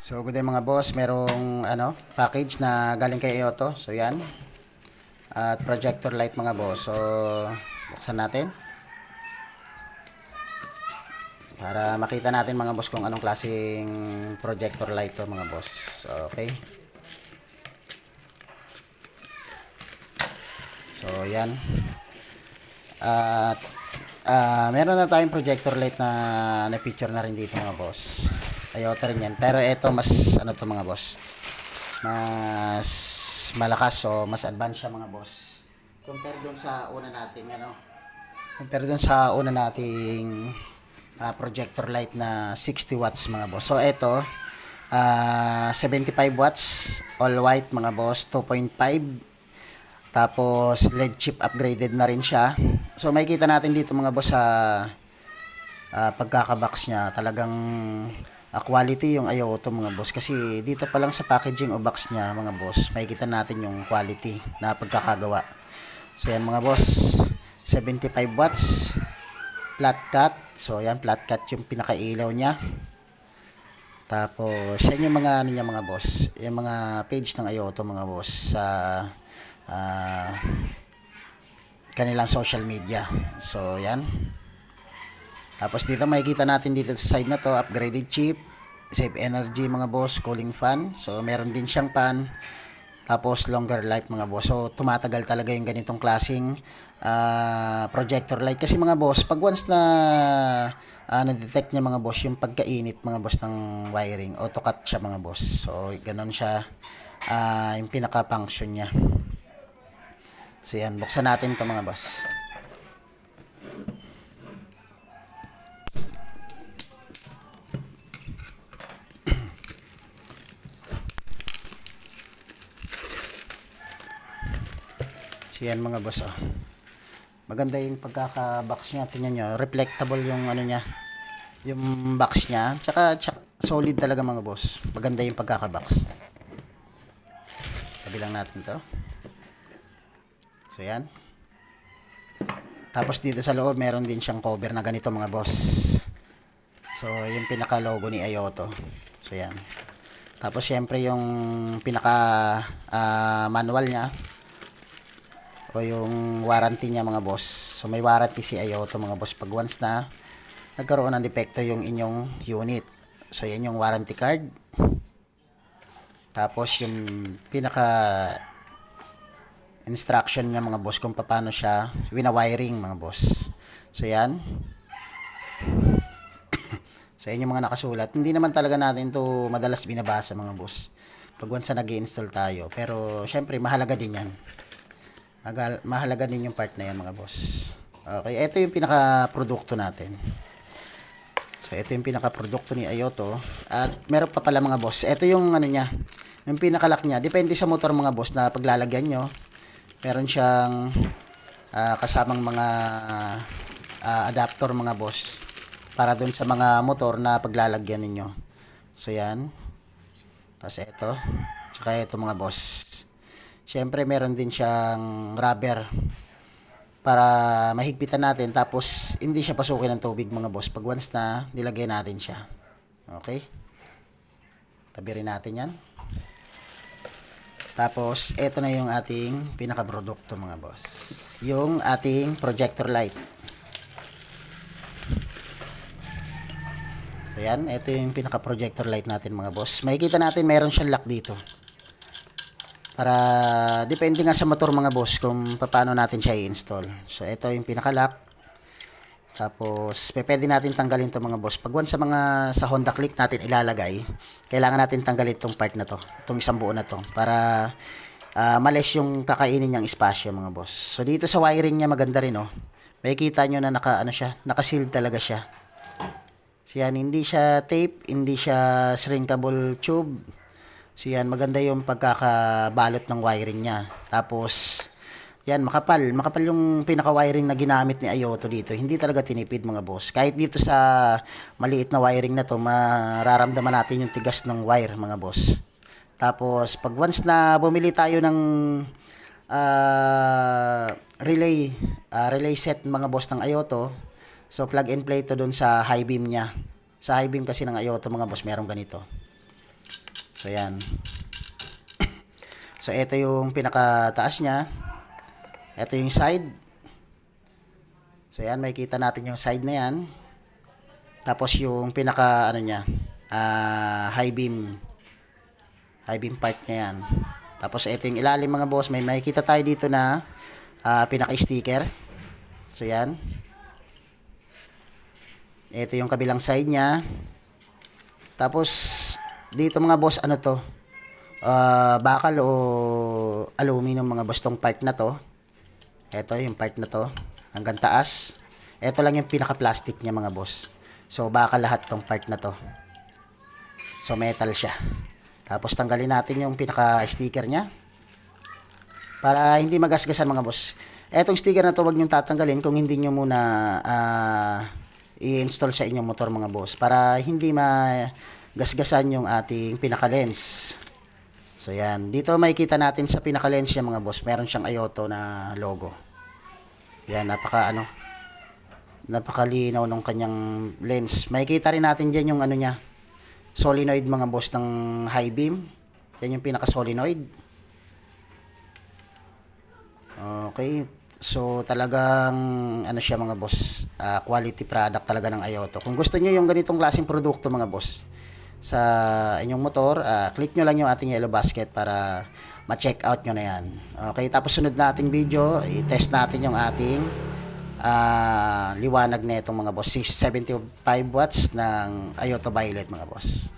So, good day mga boss. Merong package na galing kay Ioto. So, yan. At projector light mga boss. So, buksan natin. Para makita natin mga boss kung anong klaseng projector light to mga boss. So, okay. So, yan. At meron na tayong projector light na picture na rin dito mga boss. Ioto rin yan. Pero ito mas to mga boss. Mas malakas o mas advanced siya mga boss. Compare dun sa una nating projector light na 60 watts mga boss. So ito 75 watts all white mga boss, 2.5. Tapos LED chip upgraded na rin siya. So makikita natin dito mga boss sa pagkakabox niya, talagang quality yung Ioto mga boss, kasi dito pa lang sa packaging o box niya mga boss makikita natin yung quality na pagkakagawa. So yan mga boss, 75 watts flat cut. So yan, flat cut yung pinakailaw niya. Tapos yan yung mga niya mga boss, yung mga page ng Ioto mga boss sa kanilang social media. So yan. Tapos dito makikita natin dito sa side na to, upgraded chip, save energy mga boss, cooling fan. So meron din siyang fan. Tapos longer life mga boss. So tumatagal talaga yung ganitong klaseng projector light. Kasi mga boss, pag once na na-detect niya mga boss yung pagkainit mga boss ng wiring, auto cut siya mga boss. So ganun siya yung pinaka-function niya. So yan, buksan natin ito mga boss. So yan mga boss, maganda yung pagkaka-box niya. Tingnan nyo, reflectable yung niya, yung box niya. Tsaka solid talaga mga boss. Maganda yung pagkaka-box. Tabi lang natin to. So yan. Tapos dito sa loob meron din siyang cover na ganito mga boss. So yung pinaka logo ni Ioto. So yan. Tapos syempre yung pinaka manual niya o yung warranty niya mga boss. So may warranty si Ioto mga boss pag once na nagkaroon ng depekto yung inyong unit. So yan yung warranty card. Tapos yung pinaka instruction niya mga boss kung paano siya wina-wiring mga boss. So yan. So yan yung mga nakasulat. Hindi naman talaga natin to madalas binabasa mga boss pag once na nag-i-install tayo. Pero syempre mahalaga din yan. Mahalaga din yung part na yan mga boss. Okay, ito yung pinaka-produkto natin. So ito yung pinaka-produkto ni Ioto. At meron pa pala mga boss. Ito yung niya, yung pinaka-lock niya. Depende sa motor mga boss na paglalagyan nyo. Meron siyang kasamang mga adapter mga boss para dun sa mga motor na paglalagyan ninyo. So yan. Tapos ito. Tsaka ito mga boss. Siyempre meron din siyang rubber para mahigpitan natin, tapos hindi siya pasukin ng tubig mga boss pag once na nilagay natin siya. Okay? Tabi rin natin yan. Tapos ito na yung ating pinaka-produkto mga boss. Yung ating projector light. So yan, ito yung pinaka-projector light natin mga boss. Makikita natin meron siyang lock dito. Para depende nga sa motor mga boss kung paano natin siya i-install. So ito yung pinaka-lock. Tapos pwede natin tanggalin to mga boss. Pag once sa Honda Click natin ilalagay, kailangan natin tanggalin tong part na to, itong isang buo na to, para malis yung kakainin niyang espasyo mga boss. So dito sa wiring niya maganda rin makikita nyo na naka-sealed talaga siya. So yan, hindi siya tape, hindi siya shrinkable tube. So yan, maganda yung pagkakabalot ng wiring niya. Tapos yan, makapal yung pinaka-wiring na ginamit ni Ioto dito. Hindi talaga tinipid mga boss. Kahit dito sa maliit na wiring na to, mararamdaman natin yung tigas ng wire mga boss. Tapos pag once na bumili tayo ng relay set mga boss ng Ioto, so plug and play to dun sa high beam niya. Sa high beam kasi ng Ioto mga boss, merong ganito. So yan. So ito yung pinakataas niya. Ito yung side. So yan, makikita natin yung side na yan. Tapos yung pinaka ano niya, high beam part niya yan. Tapos ito yung ilalim mga boss, may makikita tayo dito na pinaka-sticker. So yan. Ito yung kabilang side niya. Tapos dito mga boss, ano to? Bakal o aluminum mga boss tong part na to. Ito yung part na to, hanggang taas. Ito lang yung pinaka-plastic niya mga boss. So bakal lahat tong part na to. So metal siya. Tapos tanggalin natin yung pinaka-sticker niya para hindi magasgasan mga boss. Etong sticker na to wag niyo tatanggalin kung hindi niyo muna i-install sa inyong motor mga boss para hindi magasgasan yung ating pinaka-lens. So yan, dito makikita natin sa pinaka-lens niya mga boss, meron siyang Ayoto na logo. Yan, napakalinaw ng kanyang lens. Makikita rin natin diyan yung ano niya, solenoid mga boss ng high beam. Yan yung pinaka-solenoid. Okay. So talagang ano siya mga boss, quality product talaga ng Ayoto. Kung gusto niyo yung ganitong klaseng produkto mga boss sa inyong motor, click nyo lang yung ating yellow basket para ma-check out nyo na yan. Okay, tapos sunod na ating video, i-test natin yung ating liwanag na itong mga boss, 675 watts ng Ayoto Violet mga boss.